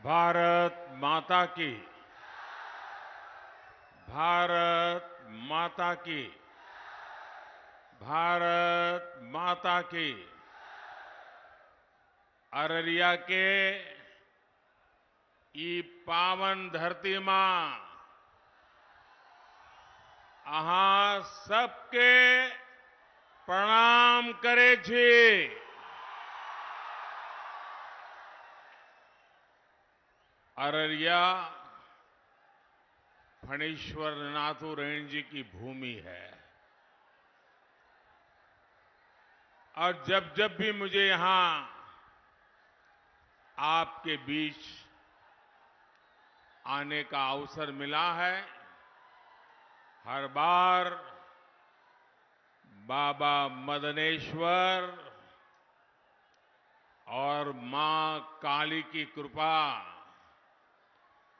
भारत माता की। भारत माता की। भारत माता की। अररिया के ई पावन धरती मां अहाँ सबके प्रणाम करे छी। अररिया फणीश्वर नाथुरायण जी की भूमि है और जब जब भी मुझे यहां आपके बीच आने का अवसर मिला है, हर बार बाबा मदनेश्वर और मां काली की कृपा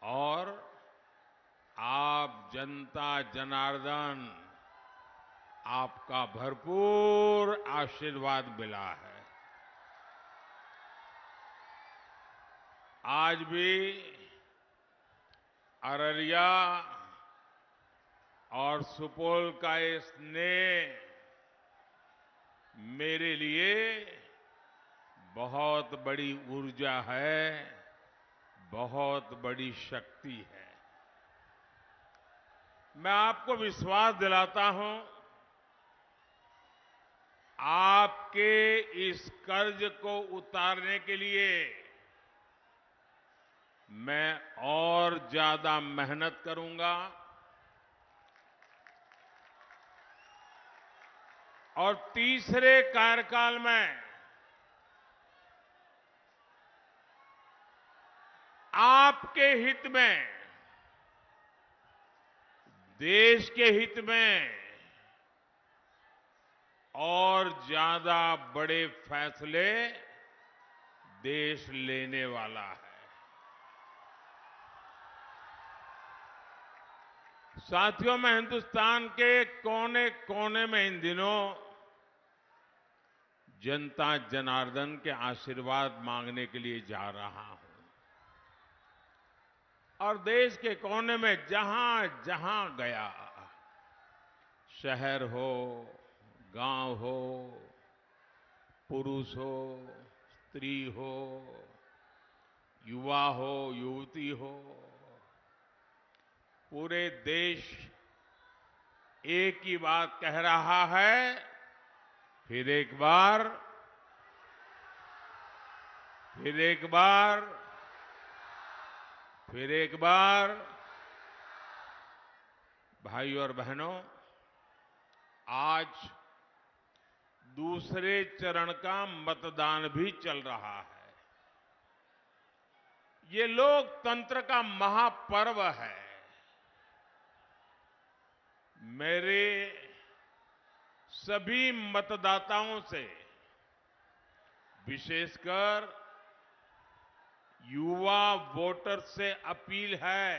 और आप जनता जनार्दन आपका भरपूर आशीर्वाद मिला है। आज भी अररिया और सुपौल का ये स्नेह मेरे लिए बहुत बड़ी ऊर्जा है, बहुत बड़ी शक्ति है। मैं आपको विश्वास दिलाता हूं, आपके इस कर्ज को उतारने के लिए मैं और ज्यादा मेहनत करूंगा और तीसरे कार्यकाल में आपके हित में, देश के हित में और ज्यादा बड़े फैसले देश लेने वाला है। साथियों, मैं हिंदुस्तान के कोने कोने में इन दिनों जनता जनार्दन के आशीर्वाद मांगने के लिए जा रहा हूं और देश के कोने में जहां जहां गया, शहर हो, गांव हो, पुरुष हो, स्त्री हो, युवा हो, युवती हो, पूरे देश एक ही बात कह रहा है, फिर एक बार, फिर एक बार, फिर एक बार। भाइयों और बहनों, आज दूसरे चरण का मतदान भी चल रहा है। ये लोकतंत्र का महापर्व है। मेरे सभी मतदाताओं से, विशेषकर युवा वोटर से अपील है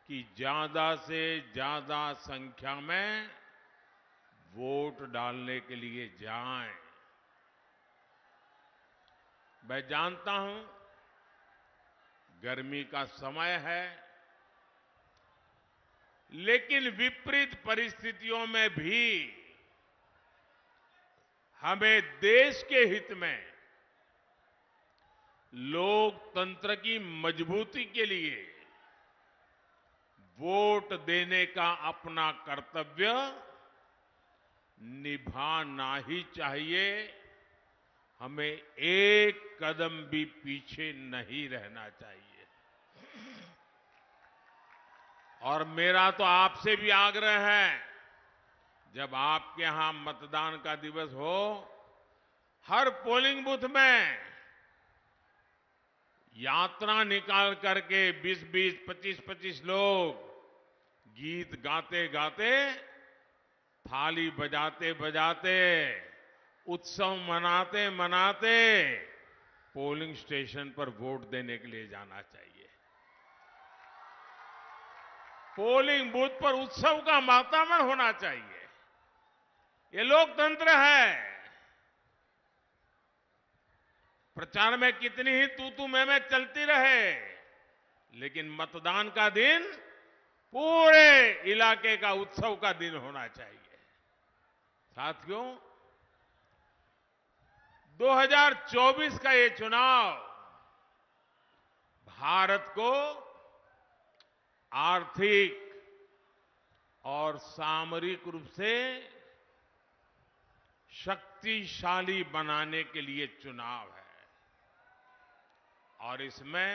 कि ज्यादा से ज्यादा संख्या में वोट डालने के लिए जाएं। मैं जानता हूं गर्मी का समय है, लेकिन विपरीत परिस्थितियों में भी हमें देश के हित में, लोकतंत्र की मजबूती के लिए वोट देने का अपना कर्तव्य निभाना ही चाहिए। हमें एक कदम भी पीछे नहीं रहना चाहिए। और मेरा तो आपसे भी आग्रह है, जब आपके यहां मतदान का दिवस हो, हर पोलिंग बूथ में यात्रा निकाल करके 20-20, 25-25 लोग गीत गाते गाते, थाली बजाते बजाते, उत्सव मनाते मनाते पोलिंग स्टेशन पर वोट देने के लिए जाना चाहिए। पोलिंग बूथ पर उत्सव का वातावरण होना चाहिए। ये लोकतंत्र है। प्रचार में कितनी ही तू मैं चलती रहे, लेकिन मतदान का दिन पूरे इलाके का उत्सव का दिन होना चाहिए। साथियों, 2024 का ये चुनाव भारत को आर्थिक और सामरिक रूप से शक्तिशाली बनाने के लिए चुनाव है और इसमें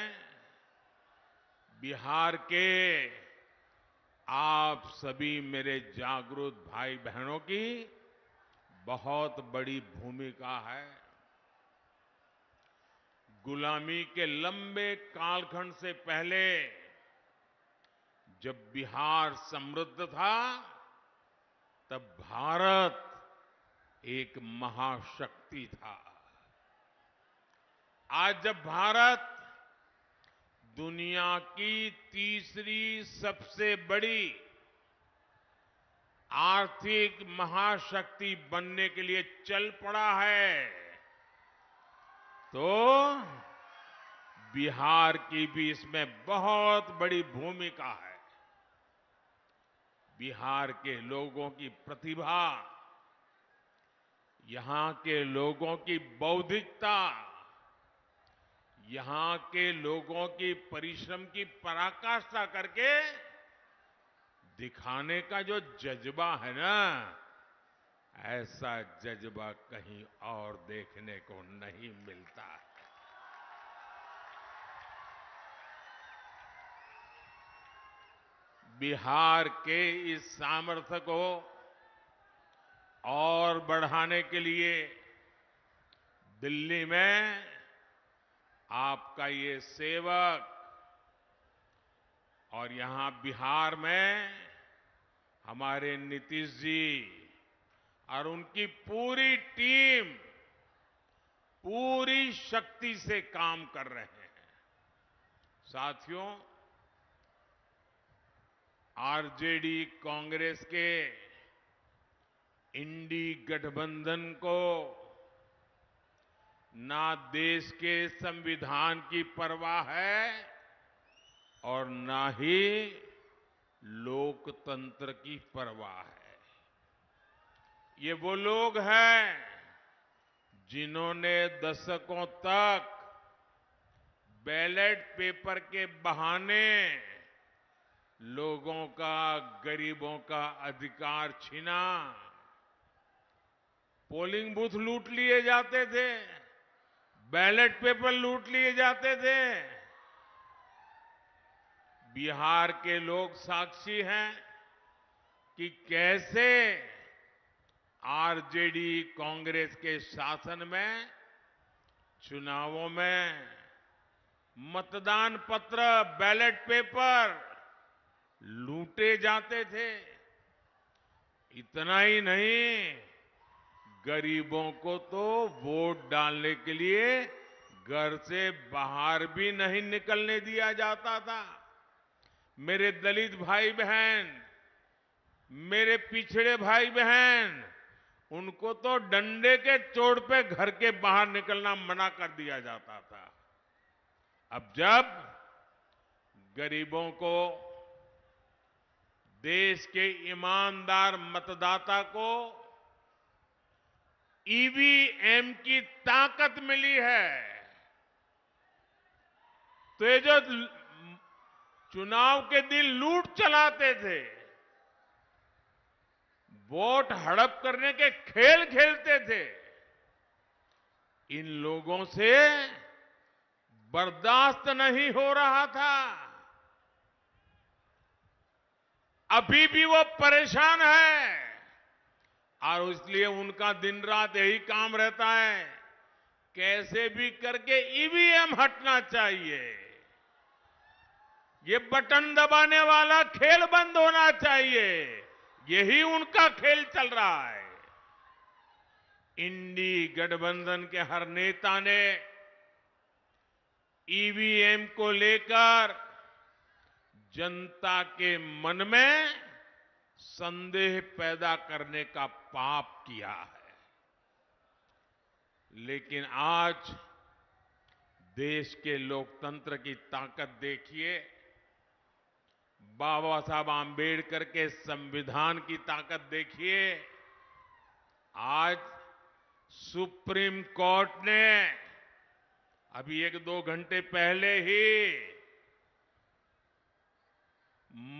बिहार के आप सभी मेरे जागरूक भाई बहनों की बहुत बड़ी भूमिका है। गुलामी के लंबे कालखंड से पहले जब बिहार समृद्ध था, तब भारत एक महाशक्ति था। आज जब भारत दुनिया की तीसरी सबसे बड़ी आर्थिक महाशक्ति बनने के लिए चल पड़ा है, तो बिहार की भी इसमें बहुत बड़ी भूमिका है। बिहार के लोगों की प्रतिभा, यहां के लोगों की बौद्धिकता, यहां के लोगों की परिश्रम की पराकाष्ठा करके दिखाने का जो जज्बा है ना, ऐसा जज्बा कहीं और देखने को नहीं मिलता है। बिहार के इस सामर्थ्य को और बढ़ाने के लिए दिल्ली में आपका ये सेवक और यहां बिहार में हमारे नीतीश जी और उनकी पूरी टीम पूरी शक्ति से काम कर रहे हैं। साथियों, आरजेडी कांग्रेस के इंडी गठबंधन को ना देश के संविधान की परवाह है और ना ही लोकतंत्र की परवाह है। ये वो लोग हैं जिन्होंने दशकों तक बैलेट पेपर के बहाने लोगों का, गरीबों का अधिकार छीना। पोलिंग बूथ लूट लिए जाते थे, बैलेट पेपर लूट लिए जाते थे। बिहार के लोग साक्षी हैं कि कैसे आरजेडी कांग्रेस के शासन में चुनावों में मतदान पत्र, बैलेट पेपर लूटे जाते थे। इतना ही नहीं, गरीबों को तो वोट डालने के लिए घर से बाहर भी नहीं निकलने दिया जाता था। मेरे दलित भाई बहन, मेरे पिछड़े भाई बहन, उनको तो डंडे के चोट पे घर के बाहर निकलना मना कर दिया जाता था। अब जब गरीबों को, देश के ईमानदार मतदाता को ईवीएम की ताकत मिली है, तो ये जो चुनाव के दिन लूट चलाते थे, वोट हड़प करने के खेल खेलते थे, इन लोगों से बर्दाश्त नहीं हो रहा था। अभी भी वो परेशान है और इसलिए उनका दिन रात यही काम रहता है, कैसे भी करके ईवीएम हटना चाहिए, ये बटन दबाने वाला खेल बंद होना चाहिए, यही उनका खेल चल रहा है। इंडी गठबंधन के हर नेता ने ईवीएम को लेकर जनता के मन में संदेह पैदा करने का पाप किया है। लेकिन आज देश के लोकतंत्र की ताकत देखिए, बाबा साहब आम्बेडकर के संविधान की ताकत देखिए। आज सुप्रीम कोर्ट ने अभी 1-2 घंटे पहले ही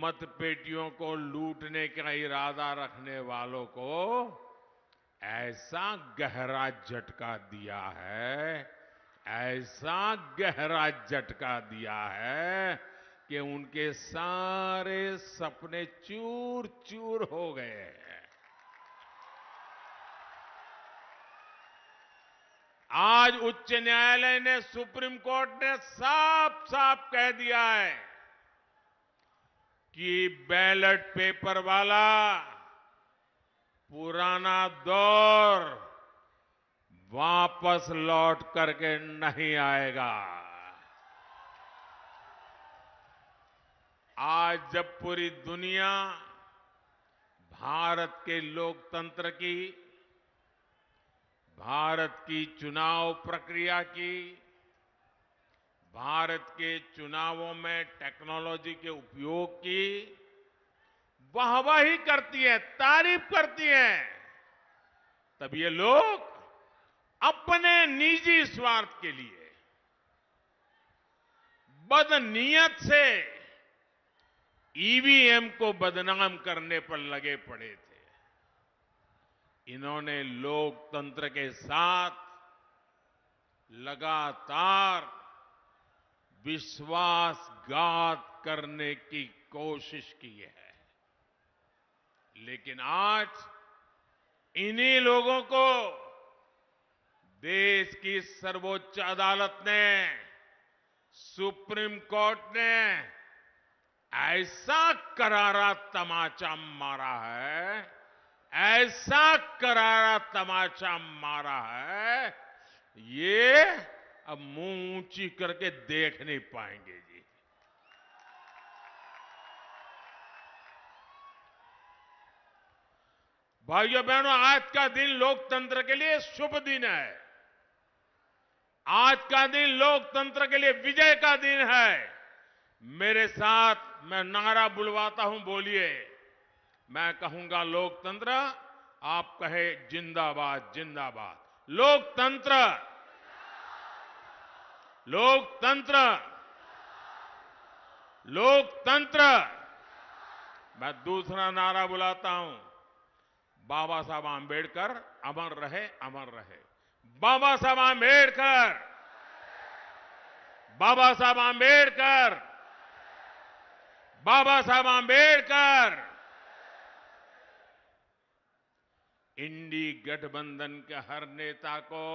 मतपेटियों को लूटने का इरादा रखने वालों को ऐसा गहरा झटका दिया है, ऐसा गहरा झटका दिया है कि उनके सारे सपने चूर चूर हो गए हैं। आज उच्च न्यायालय ने, सुप्रीम कोर्ट ने साफ साफ कह दिया है कि बैलेट पेपर वाला पुराना दौर वापस लौट करके नहीं आएगा। आज जब पूरी दुनिया भारत के लोकतंत्र की, भारत की चुनाव प्रक्रिया की, भारत के चुनावों में टेक्नोलॉजी के उपयोग की वाहवाही करती है, तारीफ करती है, तब ये लोग अपने निजी स्वार्थ के लिए बदनीयत से ईवीएम को बदनाम करने पर लगे पड़े थे। इन्होंने लोकतंत्र के साथ लगातार विश्वासघात करने की कोशिश की है, लेकिन आज इन्हीं लोगों को देश की सर्वोच्च अदालत ने, सुप्रीम कोर्ट ने ऐसा करारा तमाचा मारा है, ऐसा करारा तमाचा मारा है, ये अब मुंह ऊंची करके देख नहीं पाएंगे जी। भाइयों बहनों, आज का दिन लोकतंत्र के लिए शुभ दिन है। आज का दिन लोकतंत्र के लिए विजय का दिन है। मेरे साथ मैं नारा बुलवाता हूं, बोलिए। मैं कहूंगा लोकतंत्र, आप कहे जिंदाबाद जिंदाबाद। लोकतंत्र, लोकतंत्र, लोकतंत्र। मैं दूसरा नारा बुलाता हूं, बाबा साहब आम्बेडकर अमर रहे, अमर रहे। बाबा साहब आम्बेडकर, बाबा साहब आम्बेडकर, बाबा साहब आम्बेडकर। इंडी गठबंधन के हर नेता को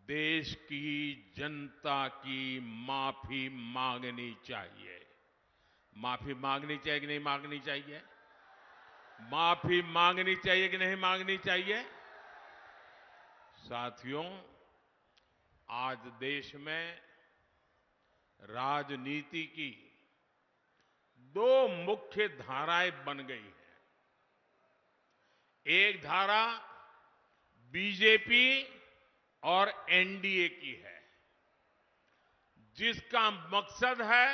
देश की जनता की माफी मांगनी चाहिए। माफी मांगनी चाहिए कि नहीं मांगनी चाहिए? माफी मांगनी चाहिए कि नहीं मांगनी चाहिए? साथियों, आज देश में राजनीति की 2 मुख्य धाराएं बन गई हैं। एक धारा बीजेपी और एनडीए की है, जिसका मकसद है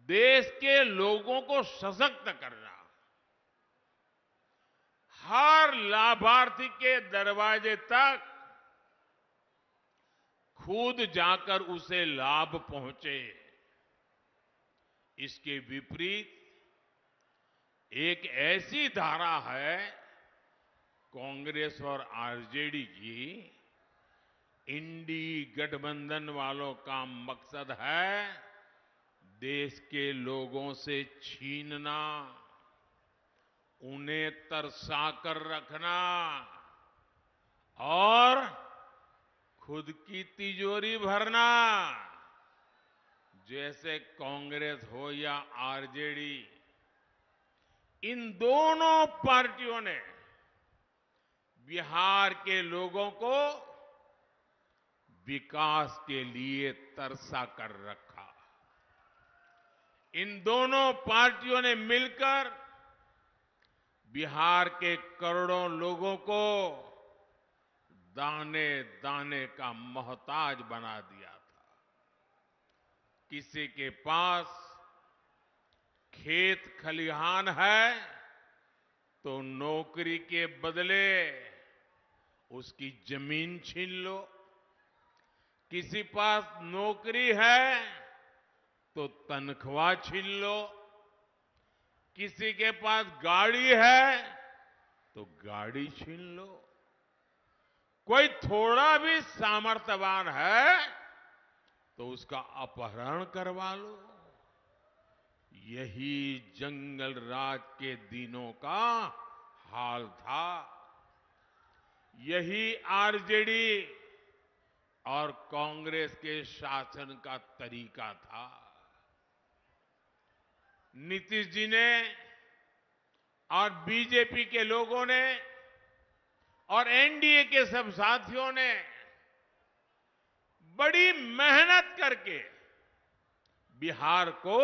देश के लोगों को सशक्त करना, हर लाभार्थी के दरवाजे तक खुद जाकर उसे लाभ पहुंचे। इसके विपरीत एक ऐसी धारा है कांग्रेस और आरजेडी की, इंडी गठबंधन वालों का मकसद है देश के लोगों से छीनना, उन्हें तरसाकर रखना और खुद की तिजोरी भरना। जैसे कांग्रेस हो या आरजेडी, इन दोनों पार्टियों ने बिहार के लोगों को विकास के लिए तरसा कर रखा। इन दोनों पार्टियों ने मिलकर बिहार के करोड़ों लोगों को दाने दाने का मोहताज बना दिया था। किसी के पास खेत खलिहान है तो नौकरी के बदले उसकी जमीन छीन लो। किसी पास नौकरी है तो तनख्वाह छीन लो। किसी के पास गाड़ी है तो गाड़ी छीन लो। कोई थोड़ा भी सामर्थ्यवान है तो उसका अपहरण करवा लो। यही जंगल राज के दिनों का हाल था। यही आरजेडी और कांग्रेस के शासन का तरीका था। नीतीश जी ने और बीजेपी के लोगों ने और एनडीए के सब साथियों ने बड़ी मेहनत करके बिहार को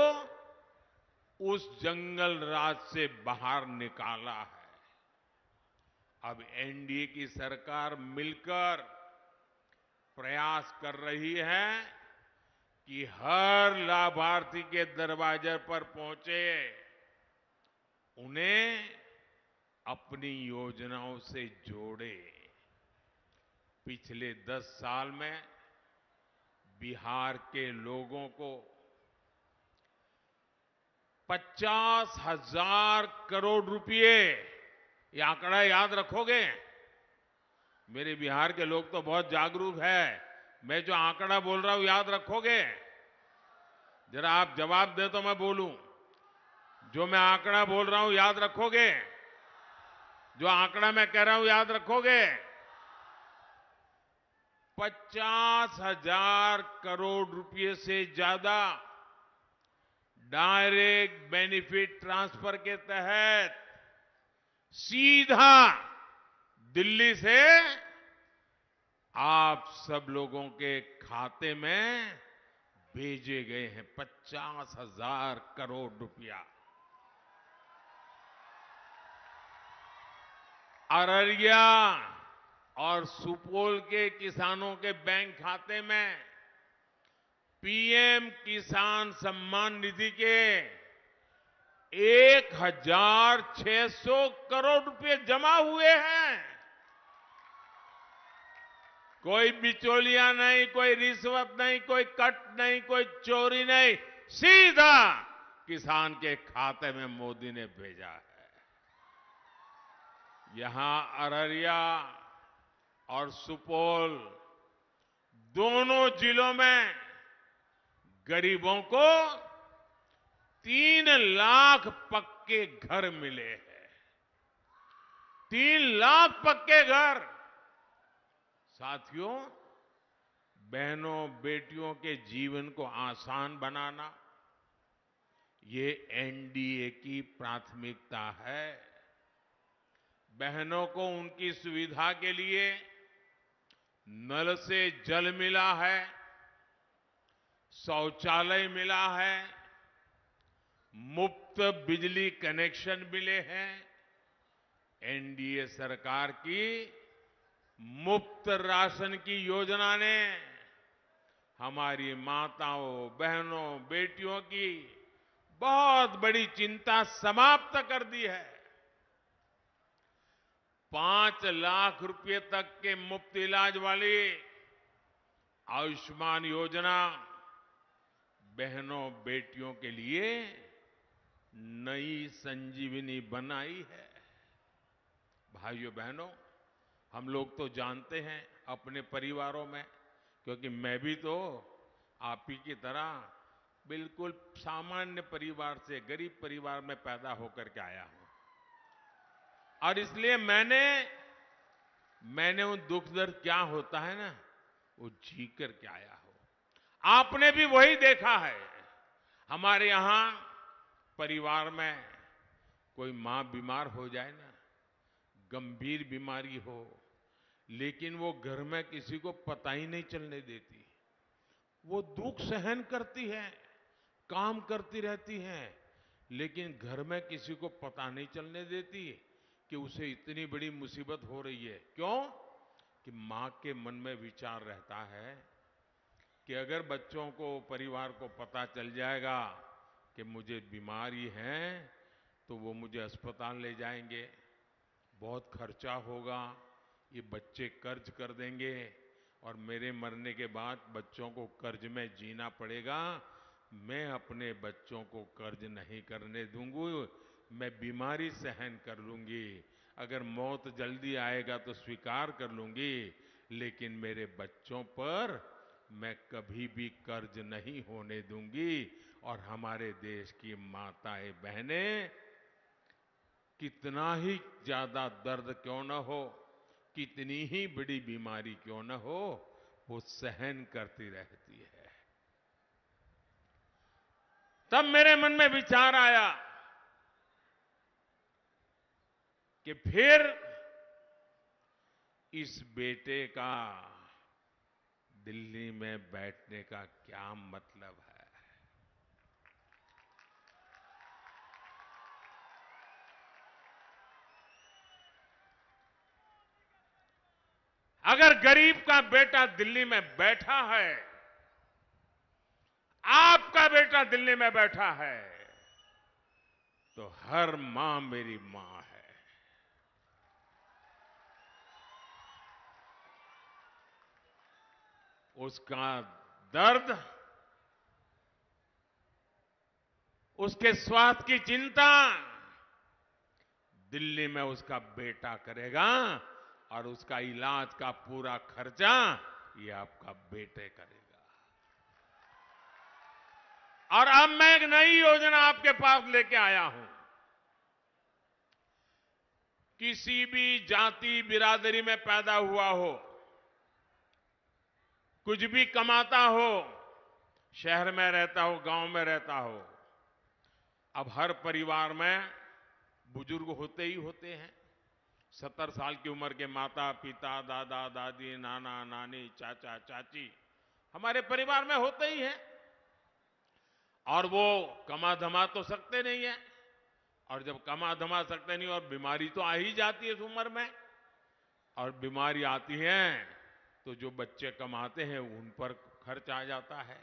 उस जंगल राज से बाहर निकाला है। अब एनडीए की सरकार मिलकर प्रयास कर रही है कि हर लाभार्थी के दरवाजे पर पहुंचे उन्हें अपनी योजनाओं से जोड़े। पिछले 10 साल में बिहार के लोगों को 50,000 करोड़ रुपए, ये आंकड़ा याद रखोगे? मेरे बिहार के लोग तो बहुत जागरूक है। मैं जो आंकड़ा बोल रहा हूं याद रखोगे? जरा आप जवाब दें तो मैं बोलूं। जो मैं आंकड़ा बोल रहा हूं याद रखोगे? जो आंकड़ा मैं कह रहा हूं याद रखोगे? 50,000 करोड़ रुपए से ज्यादा डायरेक्ट बेनिफिट ट्रांसफर के तहत सीधा दिल्ली से आप सब लोगों के खाते में भेजे गए हैं। 50,000 करोड़ रुपया। अररिया और सुपौल के किसानों के बैंक खाते में पीएम किसान सम्मान निधि के 1,600 करोड़ रुपए जमा हुए हैं। कोई बिचौलिया नहीं, कोई रिश्वत नहीं, कोई कट नहीं, कोई चोरी नहीं, सीधा किसान के खाते में मोदी ने भेजा है। यहां अररिया और सुपौल दोनों जिलों में गरीबों को 3 लाख पक्के घर मिले हैं। 3 लाख पक्के घर। साथियों, बहनों बेटियों के जीवन को आसान बनाना ये एनडीए की प्राथमिकता है। बहनों को उनकी सुविधा के लिए नल से जल मिला है, शौचालय मिला है, मुफ्त बिजली कनेक्शन मिले हैं। एनडीए सरकार की मुफ्त राशन की योजना ने हमारी माताओं, बहनों, बेटियों की बहुत बड़ी चिंता समाप्त कर दी है। 5 लाख रुपए तक के मुफ्त इलाज वाली आयुष्मान योजना बहनों बेटियों के लिए नई संजीवनी बनाई है। भाइयों बहनों, हम लोग तो जानते हैं अपने परिवारों में, क्योंकि मैं भी तो आप ही की तरह बिल्कुल सामान्य परिवार से, गरीब परिवार में पैदा होकर के आया हूं। और इसलिए मैंने वो दुख दर्द क्या होता है ना, वो जी करके आया हूं। आपने भी वही देखा है। हमारे यहां परिवार में कोई मां बीमार हो जाए ना, गंभीर बीमारी हो, लेकिन वो घर में किसी को पता ही नहीं चलने देती। वो दुख सहन करती है, काम करती रहती है, लेकिन घर में किसी को पता नहीं चलने देती कि उसे इतनी बड़ी मुसीबत हो रही है। क्यों? कि मां के मन में विचार रहता है कि अगर बच्चों को, परिवार को पता चल जाएगा कि मुझे बीमारी है तो वो मुझे अस्पताल ले जाएंगे, बहुत खर्चा होगा, ये बच्चे कर्ज कर देंगे और मेरे मरने के बाद बच्चों को कर्ज में जीना पड़ेगा। मैं अपने बच्चों को कर्ज नहीं करने दूंगी, मैं बीमारी सहन कर लूंगी, अगर मौत जल्दी आएगा तो स्वीकार कर लूंगी, लेकिन मेरे बच्चों पर मैं कभी भी कर्ज नहीं होने दूंगी। और हमारे देश की माताएं बहनें कितना ही ज्यादा दर्द क्यों न हो, कितनी ही बड़ी बीमारी क्यों न हो, वो सहन करती रहती है। तब मेरे मन में विचार आया कि फिर इस बेटे का दिल्ली में बैठने का क्या मतलब है। अगर गरीब का बेटा दिल्ली में बैठा है, आपका बेटा दिल्ली में बैठा है, तो हर मां मेरी मां है। उसका दर्द, उसके स्वास्थ्य की चिंता दिल्ली में उसका बेटा करेगा और उसका इलाज का पूरा खर्चा ये आपका बेटे करेगा। और अब मैं एक नई योजना आपके पास लेके आया हूं। किसी भी जाति बिरादरी में पैदा हुआ हो, कुछ भी कमाता हो, शहर में रहता हो, गांव में रहता हो, अब हर परिवार में बुजुर्ग होते ही होते हैं। 70 साल की उम्र के माता पिता, दादा दादी, नाना नानी, चाचा चाची हमारे परिवार में होते ही हैं। और वो कमा धमा तो सकते नहीं है, और जब कमा धमा सकते नहीं और बीमारी तो आ ही जाती है इस उम्र में, और बीमारी आती है तो जो बच्चे कमाते हैं उन पर खर्च आ जाता है।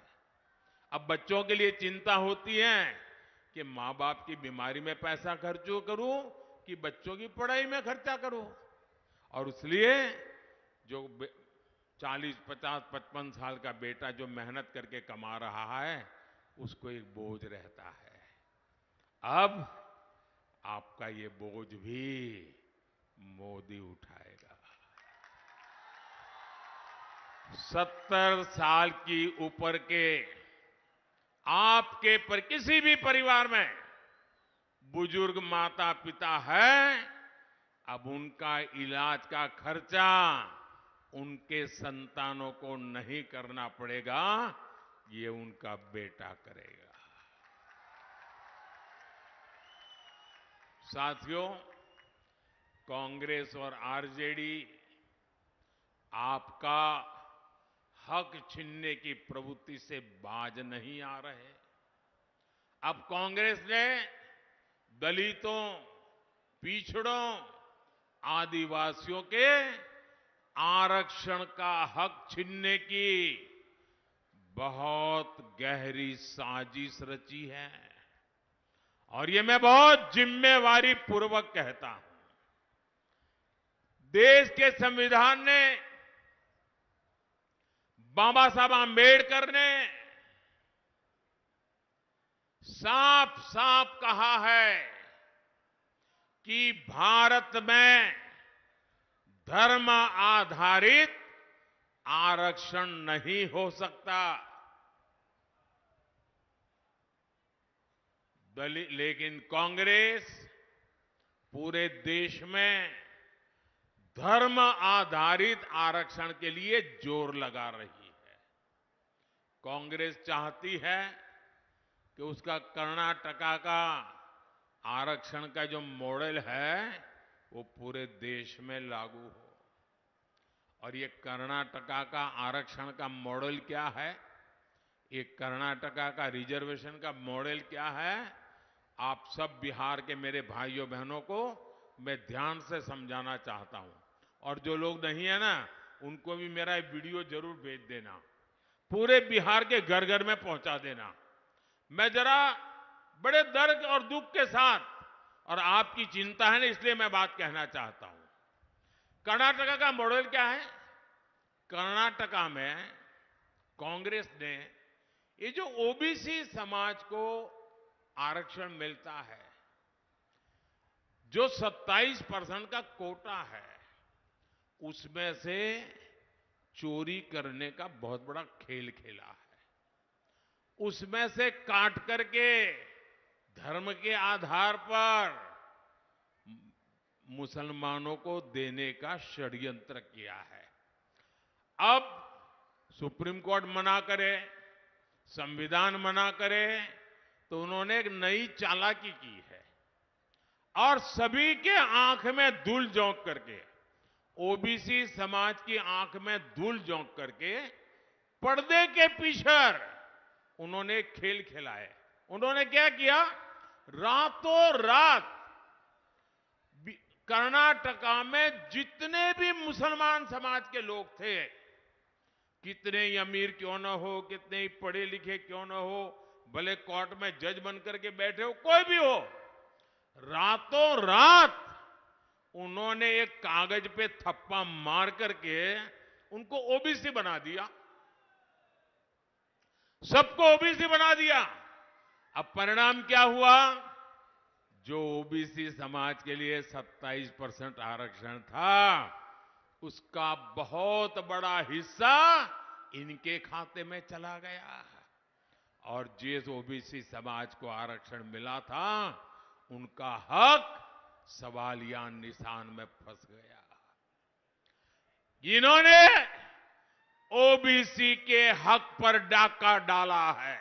अब बच्चों के लिए चिंता होती है कि मां बाप की बीमारी में पैसा खर्च करूं कि बच्चों की पढ़ाई में खर्चा करूं। और इसलिए जो 40, 50, 55 साल का बेटा जो मेहनत करके कमा रहा है उसको एक बोझ रहता है। अब आपका ये बोझ भी मोदी उठाएगा। 70 साल की ऊपर के आपके पर किसी भी परिवार में बुजुर्ग माता पिता है, अब उनका इलाज का खर्चा उनके संतानों को नहीं करना पड़ेगा, ये उनका बेटा करेगा। साथियों, कांग्रेस और आरजेडी आपका हक छीनने की प्रवृत्ति से बाज नहीं आ रहे। अब कांग्रेस ने दलितों, पिछड़ों, आदिवासियों के आरक्षण का हक छीनने की बहुत गहरी साजिश रची है। और ये मैं बहुत जिम्मेवारी पूर्वक कहता हूं। देश के संविधान ने, बाबा साहब आंबेडकर ने साफ साफ कहा है कि भारत में धर्म आधारित आरक्षण नहीं हो सकता। लेकिन कांग्रेस पूरे देश में धर्म आधारित आरक्षण के लिए जोर लगा रही है। कांग्रेस चाहती है कि उसका कर्नाटका का आरक्षण का जो मॉडल है वो पूरे देश में लागू हो। और ये कर्नाटका का आरक्षण का मॉडल क्या है, ये कर्नाटका का रिजर्वेशन का मॉडल क्या है, आप सब बिहार के मेरे भाइयों बहनों को मैं ध्यान से समझाना चाहता हूं। और जो लोग नहीं है ना, उनको भी मेरा ये वीडियो जरूर भेज देना, पूरे बिहार के घर घर में पहुंचा देना। मैं जरा बड़े दर्द और दुख के साथ, और आपकी चिंता है ना, इसलिए मैं बात कहना चाहता हूं। कर्नाटका का मॉडल क्या है? कर्नाटका में कांग्रेस ने ये जो ओबीसी समाज को आरक्षण मिलता है, जो 27% का कोटा है, उसमें से चोरी करने का बहुत बड़ा खेल खेला है। उसमें से काट करके धर्म के आधार पर मुसलमानों को देने का षड्यंत्र किया है। अब सुप्रीम कोर्ट मना करे, संविधान मना करे, तो उन्होंने एक नई चालाकी की है और सभी के आंख में धूल झोंक करके, ओबीसी समाज की आंख में धूल झोंक करके पर्दे के पीछे उन्होंने एक खेल खेला है। उन्होंने क्या किया? रातों रात कर्नाटका में जितने भी मुसलमान समाज के लोग थे, कितने ही अमीर क्यों न हो, कितने ही पढ़े लिखे क्यों न हो, भले कोर्ट में जज बन करके बैठे हो, कोई भी हो, रातों रात उन्होंने एक कागज पे थप्पा मार करके उनको ओबीसी बना दिया, सबको ओबीसी बना दिया। अब परिणाम क्या हुआ? जो ओबीसी समाज के लिए 27% आरक्षण था, उसका बहुत बड़ा हिस्सा इनके खाते में चला गया, और जिस ओबीसी समाज को आरक्षण मिला था, उनका हक सवालिया निशान में फंस गया। इन्होंने ओबीसी के हक पर डाका डाला है,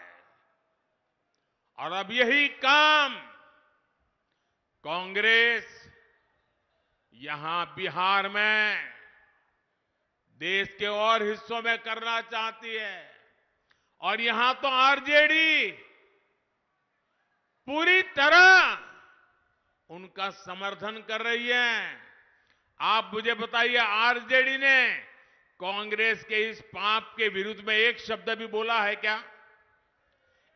और अब यही काम कांग्रेस यहां बिहार में, देश के और हिस्सों में करना चाहती है। और यहां तो आरजेडी पूरी तरह उनका समर्थन कर रही है। आप मुझे बताइए, आरजेडी ने कांग्रेस के इस पाप के विरुद्ध में एक शब्द भी बोला है क्या?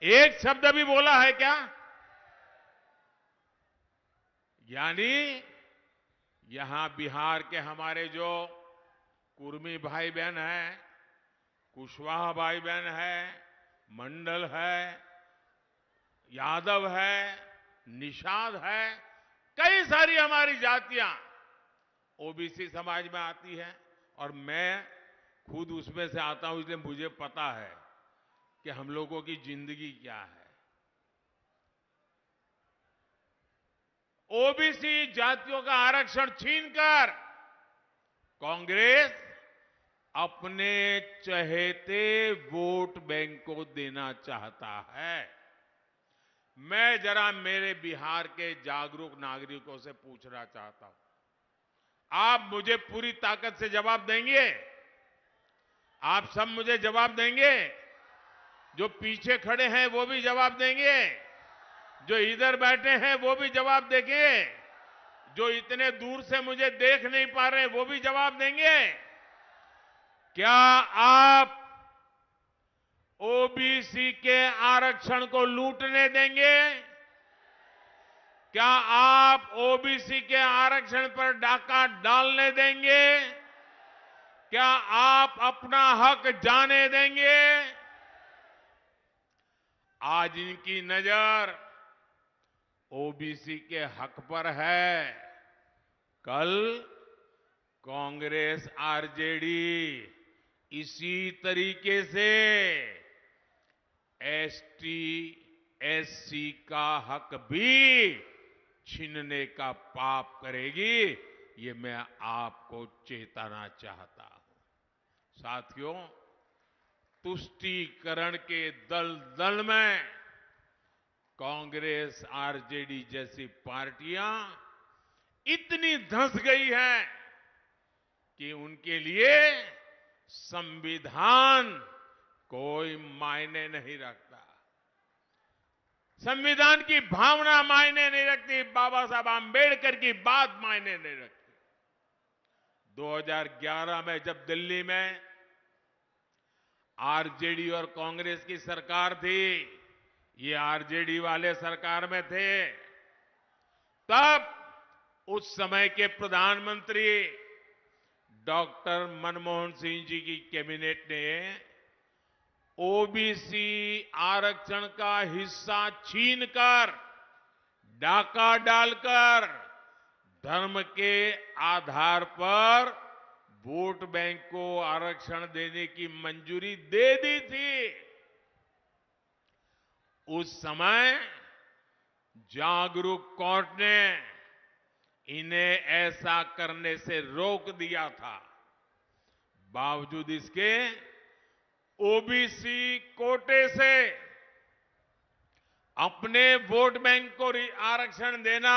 एक शब्द भी बोला है क्या? यानी यहां बिहार के हमारे जो कुर्मी भाई बहन हैं, कुशवाहा भाई बहन है, मंडल है, यादव है, निषाद है, कई सारी हमारी जातियां ओबीसी समाज में आती हैं, और मैं खुद उसमें से आता हूं, इसलिए मुझे पता है कि हम लोगों की जिंदगी क्या है। ओबीसी जातियों का आरक्षण छीनकर कांग्रेस अपने चहेते वोट बैंक को देना चाहता है। मैं जरा मेरे बिहार के जागरूक नागरिकों से पूछना चाहता हूं, आप मुझे पूरी ताकत से जवाब देंगे? आप सब मुझे जवाब देंगे? जो पीछे खड़े हैं वो भी जवाब देंगे, जो इधर बैठे हैं वो भी जवाब देंगे, जो इतने दूर से मुझे देख नहीं पा रहे वो भी जवाब देंगे। क्या आप ओबीसी के आरक्षण को लूटने देंगे? क्या आप ओबीसी के आरक्षण पर डाका डालने देंगे? क्या आप अपना हक जाने देंगे? आज इनकी नजर ओबीसी के हक पर है, कल कांग्रेस आरजेडी इसी तरीके से एसटी एससी का हक भी छीनने का पाप करेगी, ये मैं आपको चेताना चाहता हूं। साथियों, तुष्टीकरण के दलदल में कांग्रेस आरजेडी जैसी पार्टियां इतनी धंस गई हैं कि उनके लिए संविधान कोई मायने नहीं रखता, संविधान की भावना मायने नहीं रखती, बाबा साहब आंबेडकर की बात मायने नहीं रखती। 2011 में जब दिल्ली में आरजेडी और कांग्रेस की सरकार थी, ये आरजेडी वाले सरकार में थे, तब उस समय के प्रधानमंत्री डॉक्टर मनमोहन सिंह जी की कैबिनेट ने ओबीसी आरक्षण का हिस्सा छीनकर, डाका डालकर धर्म के आधार पर वोट बैंक को आरक्षण देने की मंजूरी दे दी थी। उस समय जागरूक कोर्ट ने इन्हें ऐसा करने से रोक दिया था। बावजूद इसके ओबीसी कोटे से अपने वोट बैंक को आरक्षण देना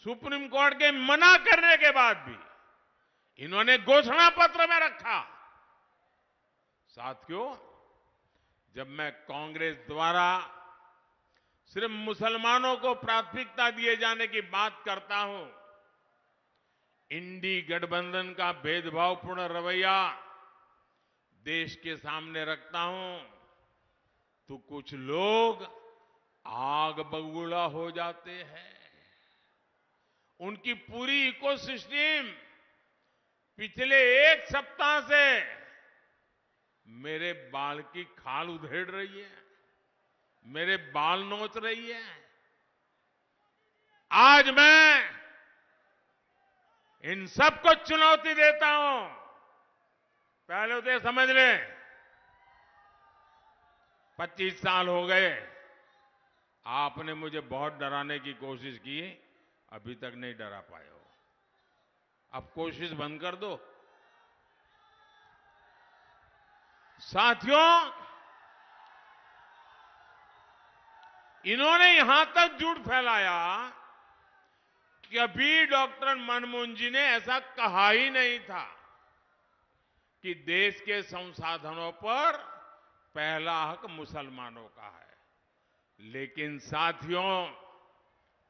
सुप्रीम कोर्ट के मना करने के बाद भी इन्होंने घोषणा पत्र में रखा। साथियों, जब मैं कांग्रेस द्वारा सिर्फ मुसलमानों को प्राथमिकता दिए जाने की बात करता हूं, इंडी गठबंधन का भेदभावपूर्ण रवैया देश के सामने रखता हूं, तो कुछ लोग आग बबूला हो जाते हैं। उनकी पूरी इकोसिस्टम पिछले एक सप्ताह से मेरे बाल की खाल उधेड़ रही है, मेरे बाल नोच रही है। आज मैं इन सबको चुनौती देता हूं। पहले तो ये समझ लें, 25 साल हो गए, आपने मुझे बहुत डराने की कोशिश की, अभी तक नहीं डरा पाए हो। अब कोशिश बंद कर दो। साथियों, इन्होंने यहां तक झूठ फैलाया कि अभी डॉक्टर मनमोहन जी ने ऐसा कहा ही नहीं था कि देश के संसाधनों पर पहला हक मुसलमानों का है। लेकिन साथियों,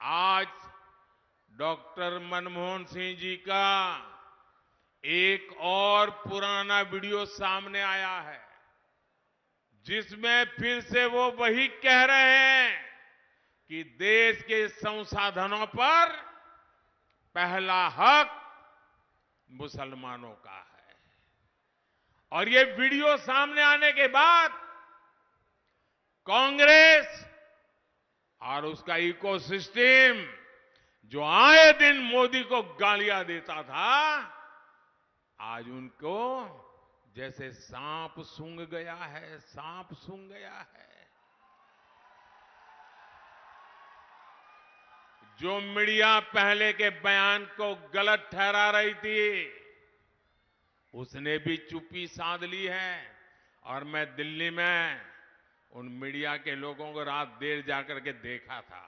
आज डॉक्टर मनमोहन सिंह जी का एक और पुराना वीडियो सामने आया है, जिसमें फिर से वो वही कह रहे हैं कि देश के संसाधनों पर पहला हक मुसलमानों का है। और ये वीडियो सामने आने के बाद कांग्रेस और उसका इकोसिस्टम, जो आए दिन मोदी को गालियां देता था, आज उनको जैसे सांप सूंघ गया है, सांप सूंघ गया है। जो मीडिया पहले के बयान को गलत ठहरा रही थी, उसने भी चुप्पी साध ली है। और मैं दिल्ली में उन मीडिया के लोगों को रात देर जाकर के देखा था।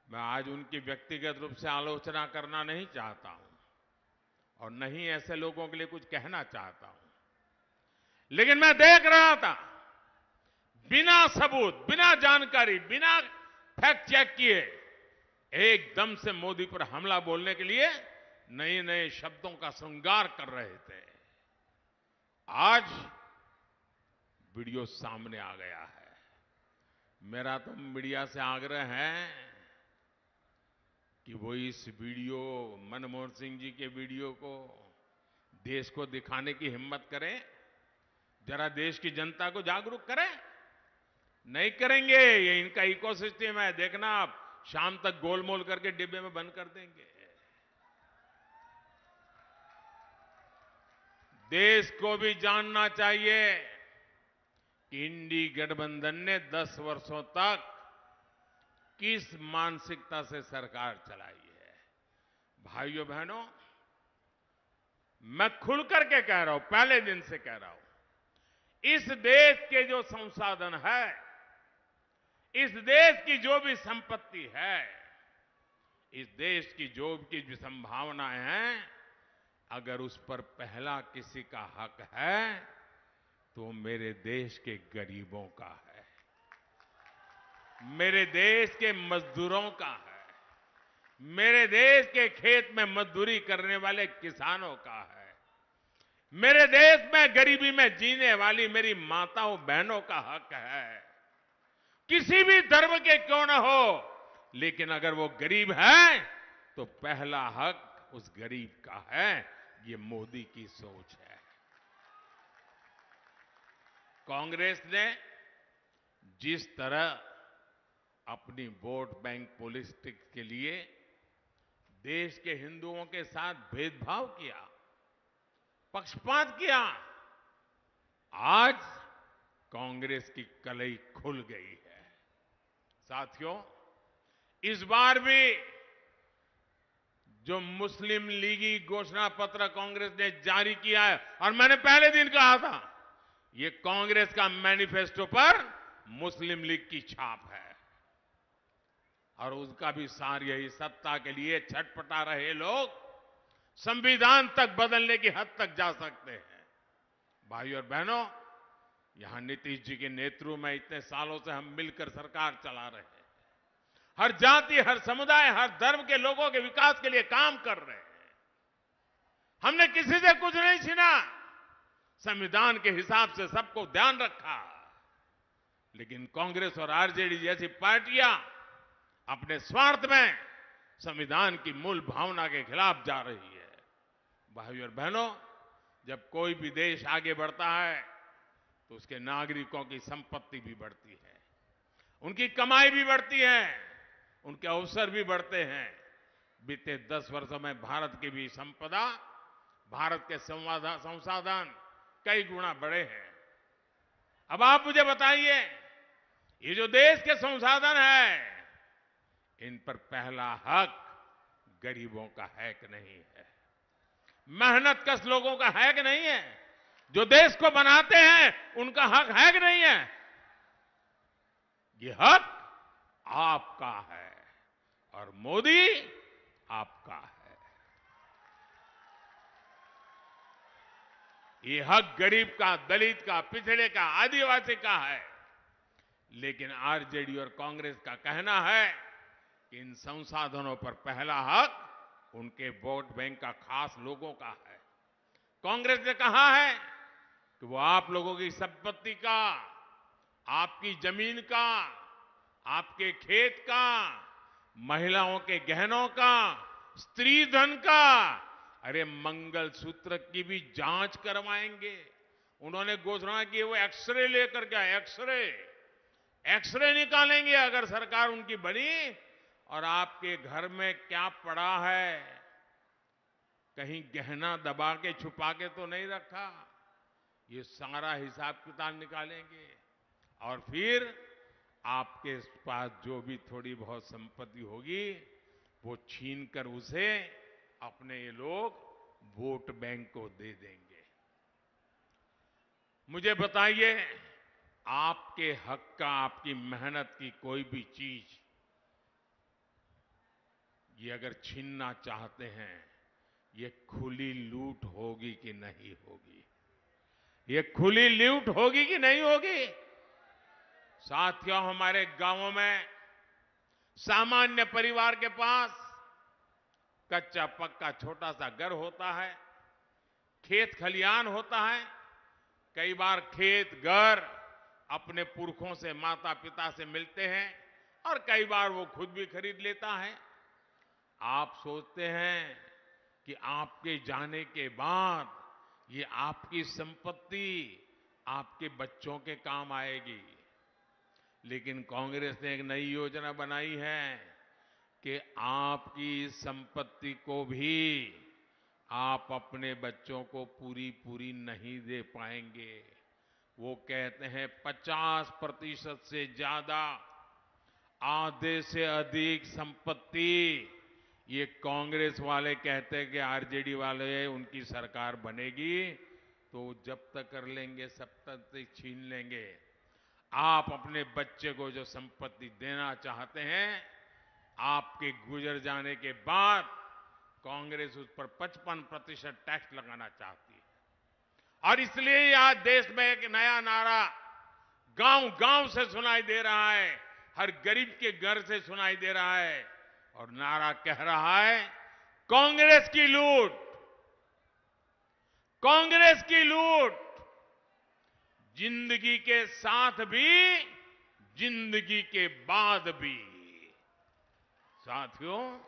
मैं आज उनकी व्यक्तिगत रूप से आलोचना करना नहीं चाहता हूं और नहीं ऐसे लोगों के लिए कुछ कहना चाहता हूं, लेकिन मैं देख रहा था, बिना सबूत, बिना जानकारी, बिना फैक्ट चेक किए एकदम से मोदी पर हमला बोलने के लिए नए नए शब्दों का श्रृंगार कर रहे थे। आज वीडियो सामने आ गया है। मेरा तो मीडिया से आग्रह है कि वो इस वीडियो, मनमोहन सिंह जी के वीडियो को देश को दिखाने की हिम्मत करें, जरा देश की जनता को जागरूक करें। नहीं करेंगे, ये इनका इकोसिस्टम है, देखना आप शाम तक गोलमोल करके डिब्बे में बंद कर देंगे। देश को भी जानना चाहिए कि इंडी गठबंधन ने 10 वर्षों तक किस मानसिकता से सरकार चलाई है। भाइयों बहनों, मैं खुल करके कह रहा हूं, पहले दिन से कह रहा हूं, इस देश के जो संसाधन है, इस देश की जो भी संपत्ति है, इस देश की जो भी संभावनाएं हैं, अगर उस पर पहला किसी का हक है तो मेरे देश के गरीबों का है, मेरे देश के मजदूरों का है, मेरे देश के खेत में मजदूरी करने वाले किसानों का है। मेरे देश में गरीबी में जीने वाली मेरी माताओं बहनों का हक है। किसी भी धर्म के क्यों न हो, लेकिन अगर वो गरीब है तो पहला हक उस गरीब का है। ये मोदी की सोच है। कांग्रेस ने जिस तरह अपनी वोट बैंक पॉलिटिक्स के लिए देश के हिंदुओं के साथ भेदभाव किया, पक्षपात किया, आज कांग्रेस की कलई खुल गई है। साथियों, इस बार भी जो मुस्लिम लीगी घोषणा पत्र कांग्रेस ने जारी किया है, और मैंने पहले दिन कहा था, ये कांग्रेस का मैनिफेस्टो पर मुस्लिम लीग की छाप है। और उसका भी सार यही, सत्ता के लिए छटपटा रहे लोग संविधान तक बदलने की हद तक जा सकते हैं। भाइयों और बहनों, यहां नीतीश जी के नेतृत्व में इतने सालों से हम मिलकर सरकार चला रहे हैं। हर जाति, हर समुदाय, हर धर्म के लोगों के विकास के लिए काम कर रहे हैं। हमने किसी से कुछ नहीं छीना, संविधान के हिसाब से सबको ध्यान रखा। लेकिन कांग्रेस और आरजेडी जैसी पार्टियां अपने स्वार्थ में संविधान की मूल भावना के खिलाफ जा रही है। भाइयों और बहनों, जब कोई भी देश आगे बढ़ता है तो उसके नागरिकों की संपत्ति भी बढ़ती है, उनकी कमाई भी बढ़ती है, उनके अवसर भी बढ़ते हैं। बीते 10 वर्षों में भारत की भी संपदा, भारत के संसाधन कई गुना बढ़े हैं। अब आप मुझे बताइए, ये जो देश के संसाधन है, इन पर पहला हक गरीबों का है कि नहीं है? मेहनत कश लोगों का है कि नहीं है? जो देश को बनाते हैं उनका हक है कि नहीं है? ये हक आपका है और मोदी आपका है। ये हक गरीब का, दलित का, पिछड़े का, आदिवासी का है। लेकिन आरजेडी और कांग्रेस का कहना है कि इन संसाधनों पर पहला हक उनके वोट बैंक का, खास लोगों का है। कांग्रेस ने कहा है कि वो आप लोगों की संपत्ति का, आपकी जमीन का, आपके खेत का, महिलाओं के गहनों का, स्त्री धन का, अरे मंगलसूत्र की भी जांच करवाएंगे। उन्होंने घोषणा की वो एक्सरे लेकर के एक्सरे निकालेंगे अगर सरकार उनकी बनी, और आपके घर में क्या पड़ा है, कहीं गहना दबा के छुपा के तो नहीं रखा, ये सारा हिसाब किताब निकालेंगे। और फिर आपके पास जो भी थोड़ी बहुत संपत्ति होगी वो छीन कर उसे अपने ये लोग वोट बैंक को दे देंगे। मुझे बताइए, आपके हक का, आपकी मेहनत की कोई भी चीज ये अगर छीनना चाहते हैं, ये खुली लूट होगी कि नहीं होगी? ये खुली लूट होगी कि नहीं होगी? साथियों, हमारे गांवों में सामान्य परिवार के पास कच्चा पक्का छोटा सा घर होता है, खेत खलियान होता है। कई बार खेत घर अपने पुरखों से, माता पिता से मिलते हैं, और कई बार वो खुद भी खरीद लेता है। आप सोचते हैं कि आपके जाने के बाद ये आपकी संपत्ति आपके बच्चों के काम आएगी। लेकिन कांग्रेस ने एक नई योजना बनाई है कि आपकी संपत्ति को भी आप अपने बच्चों को पूरी नहीं दे पाएंगे। वो कहते हैं 50% से ज्यादा, आधे से अधिक संपत्ति ये कांग्रेस वाले कहते हैं कि आरजेडी वाले उनकी सरकार बनेगी तो जब तक कर लेंगे, सब तक छीन लेंगे। आप अपने बच्चे को जो संपत्ति देना चाहते हैं, आपके गुजर जाने के बाद कांग्रेस उस पर 55% टैक्स लगाना चाहती है। और इसलिए आज देश में एक नया नारा गांव गांव से सुनाई दे रहा है, हर गरीब के घर से सुनाई दे रहा है, और नारा कह रहा है, कांग्रेस की लूट, कांग्रेस की लूट, जिंदगी के साथ भी, जिंदगी के बाद भी। साथियों,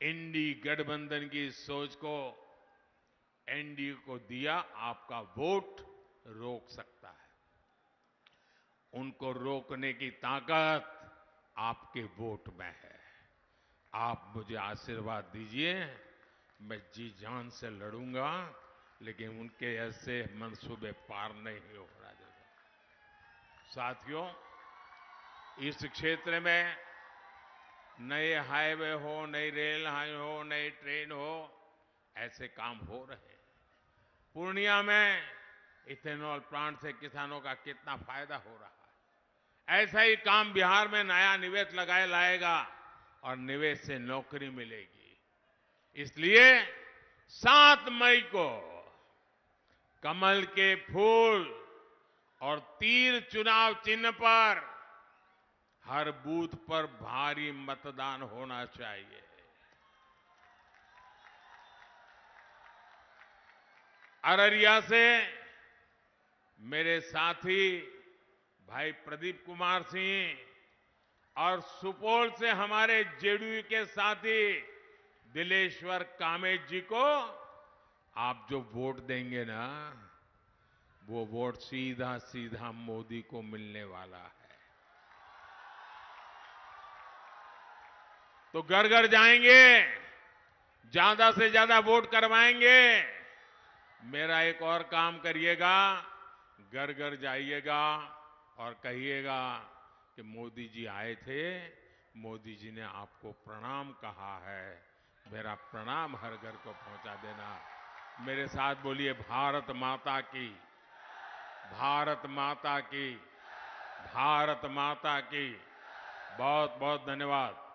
एनडीए गठबंधन की सोच को एनडीए को दिया आपका वोट रोक सकता है। उनको रोकने की ताकत आपके वोट में है। आप मुझे आशीर्वाद दीजिए, मैं जी जान से लड़ूंगा, लेकिन उनके ऐसे मंसूबे पार नहीं होना देगा। साथियों, इस क्षेत्र में नए हाईवे हो, नई रेल हाईवे हो, नई ट्रेन हो, ऐसे काम हो रहे हैं। पूर्णिया में इथेनॉल प्लांट से किसानों का कितना फायदा हो रहा है। ऐसा ही काम बिहार में नया निवेश लगाए लाएगा और निवेश से नौकरी मिलेगी। इसलिए 7 मई को कमल के फूल और तीर चुनाव चिन्ह पर हर बूथ पर भारी मतदान होना चाहिए। अररिया से मेरे साथी भाई प्रदीप कुमार सिंह और सुपौल से हमारे जेडीयू के साथी दिलेश्वर कामेत जी को आप जो वोट देंगे ना, वो वोट सीधा सीधा मोदी को मिलने वाला है। तो घर घर जाएंगे, ज्यादा से ज्यादा वोट करवाएंगे। मेरा एक और काम करिएगा, घर घर जाइएगा और कहिएगा कि मोदी जी आए थे, मोदी जी ने आपको प्रणाम कहा है, मेरा प्रणाम हर घर को पहुंचा देना। मेरे साथ बोलिए, भारत माता की, भारत माता की, भारत माता की। बहुत बहुत धन्यवाद।